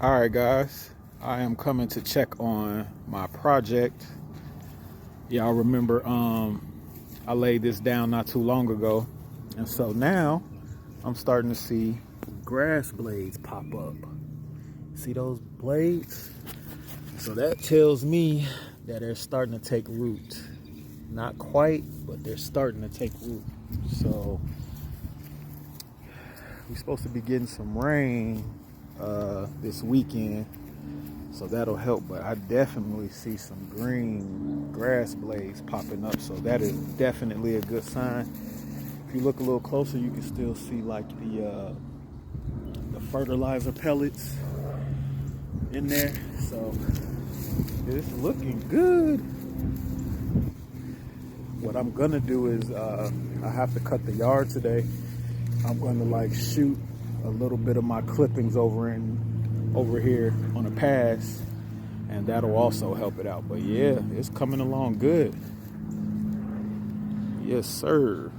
All right, guys, I am coming to check on my project. Y'all remember I laid this down not too long ago, and so now I'm starting to see grass blades pop up. See those blades? So that tells me that they're starting to take root. Not quite, but they're starting to take root. So we're supposed to be getting some rain this weekend, so that'll help. But I definitely see some green grass blades popping up, so that is definitely a good sign. If you look a little closer, you can still see like the fertilizer pellets in there. So it's looking good. What I'm gonna do is I have to cut the yard today. I'm gonna like shoot a little bit of my clippings over here on a pass, and that'll also help it out. But yeah, it's coming along good. Yes, sir.